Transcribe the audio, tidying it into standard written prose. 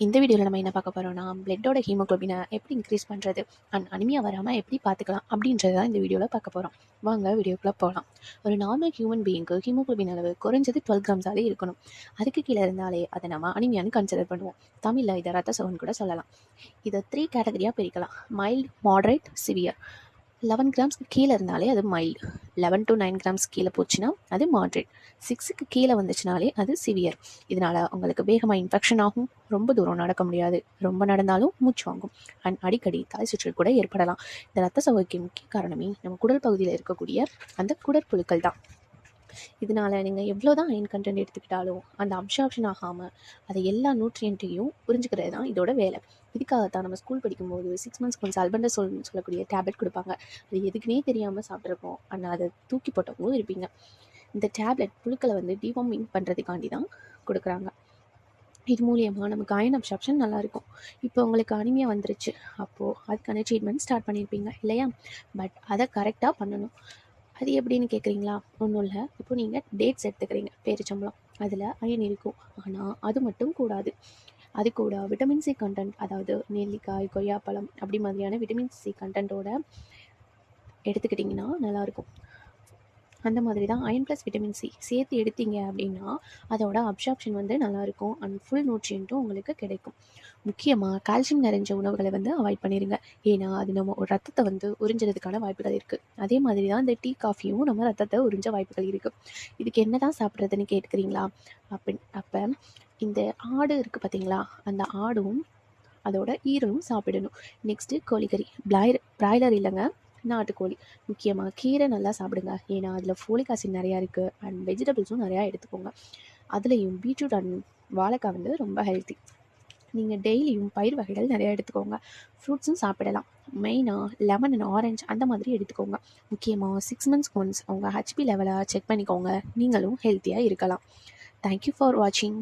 இந்த வீடியோவில் நம்ம என்ன பார்க்க போகிறோம்னா, பிளட்டோட ஹீமோகுளோபினை எப்படி இன்க்ரீஸ் பண்ணுறது அண்ட் அனிமியா வராமல் எப்படி பார்த்துக்கலாம் அப்படின்றது தான் இந்த வீடியோவில் பார்க்க போகிறோம். வாங்க வீடியோக்குள்ளே போகலாம். ஒரு நார்மல் ஹியூமன் பீயிங்க்கு ஹீமோகுளோபின் அளவு குறைஞ்சது 12 கிராம்ஸாலே இருக்கணும். அதுக்கு கீழே இருந்தாலே அதை நம்ம அனிமியான்னு கன்சிடர் பண்ணுவோம். தமிழில் இதை ரத்த சோகன் கூட சொல்லலாம். இதை 3 கேட்டகரியாக பிரிக்கலாம்: மைல்டு, மாடரேட், சிவியர். 11 கிராம்ஸ்க்கு கீழே இருந்தாலே அது மைல்டு, 11 to 9 கிராம்ஸ் கீழே போச்சுன்னா அது மாட்ரேட், 6க்கு கீழே வந்துச்சுனாலே அது சிவியர். இதனால் உங்களுக்கு வேகமாக இன்ஃபெக்ஷன் ஆகும், ரொம்ப தூரம் நடக்க முடியாது, ரொம்ப நடந்தாலும் மூச்சு வாங்கும் அண்ட் அடிக்கடி தலை சுற்றல் கூட ஏற்படலாம். இந்த ரத்த சோகைக்கு முக்கிய காரணமே நம்ம குடல் பகுதியில் இருக்கக்கூடிய அந்த குடற்புழுக்கள் தான். இதனால் நீங்கள் எவ்வளோ தான் அயன் கண்டென்ட் எடுத்துக்கிட்டாலும் அந்த அப்சார்ப்ஷன் ஆகாமல் அதை எல்லா நியூட்ரியன்ட்டையும் புரிஞ்சுக்கிறது தான் இதோட வேலை. இதுக்காகத்தான் நம்ம ஸ்கூல் படிக்கும்போது 6 months கொஞ்சம் அல்பண்டை சொல்லக்கூடிய டேப்லெட் கொடுப்பாங்க. அது எதுக்குன்னே தெரியாமல் சாப்பிட்ருப்போம், ஆனால் அதை தூக்கி போட்டவும் இருப்பீங்க. இந்த டேப்லெட் புழுக்களை டிவார்மிங் பண்ணுறதுக்காண்டி தான் கொடுக்குறாங்க. இது மூலியமாக நமக்கு அயன் அப்சார்ப்ஷன் நல்லாயிருக்கும். இப்போ உங்களுக்கு அனிமியா வந்துருச்சு, அப்போது அதுக்கான ட்ரீட்மெண்ட் ஸ்டார்ட் பண்ணியிருப்பீங்க இல்லையா? பட் அதை கரெக்டாக பண்ணணும். அது எப்படின்னு கேட்குறீங்களா? ஒன்றும் இல்லை. இப்போ நீங்கள் டேட்ஸ் எடுத்துக்கிறீங்க, பேரிச்சம்பழம், அதில் அயன் இருக்கும். ஆனால் அது மட்டும் கூடாது. அது கூட விட்டமின் சி கண்டென்ட், அதாவது நெல்லிக்காய், கொய்யாப்பழம் அப்படி மாதிரியான விட்டமின் சி கண்டென்ட்டோட எடுத்துக்கிட்டிங்கன்னா நல்லாயிருக்கும். அந்த மாதிரி தான் அயன் ப்ளஸ் விட்டமின் சி சேர்த்து எடுத்தீங்க அப்படின்னா அதோட அப்சார்ப்ஷன் நல்லாயிருக்கும் அண்ட் ஃபுல் நியூட்ரியன்ட்டும் உங்களுக்கு கிடைக்கும். முக்கியமாக கால்சியம் நிறைஞ்ச உணவுகளை அவாய்ட் பண்ணிடுங்க. ஏன்னா அது நம்ம ஒரு ரத்தத்தை உறிஞ்சதுக்கான வாய்ப்புகள் இருக்குது. அதே மாதிரி தான் இந்த டீ காஃபியும் நம்ம ரத்தத்தை உறிஞ்ச வாய்ப்புகள் இருக்குது. இதுக்கு என்ன தான் சாப்பிட்றதுன்னு கேட்குறீங்களா? அப்போ இந்த ஆடு இருக்குது பார்த்தீங்களா, அந்த ஆடும் அதோட ஈரலும் சாப்பிடணும். நெக்ஸ்ட்டு கோழிக்கறி, பிராய்லர் இல்லைங்க, நாட்டுக்கோழி. முக்கியமாக கீரை நல்லா சாப்பிடுங்க. ஏன்னா அதில் ஃபோலிக் ஆசிட் நிறையா இருக்குது அண்ட் வெஜிடபிள்ஸும் நிறையா எடுத்துக்கோங்க. அதுலேயும் பீட்ரூட் அண்ட் வாழைக்காய் ரொம்ப ஹெல்த்தி. நீங்கள் டெய்லியும் பயிர் வகைகள் நிறையா எடுத்துக்கோங்க. ஃப்ரூட்ஸும் சாப்பிடலாம். மெயினாக லெமன் அண்ட் ஆரஞ்சு அந்த மாதிரி எடுத்துக்கோங்க. முக்கியமாக 6 months ஒன்ஸ் உங்கள் ஹெச்பி லெவலை செக் பண்ணிக்கோங்க. நீங்களும் ஹெல்த்தியாக இருக்கலாம். தேங்க்யூ ஃபார் வாட்சிங்.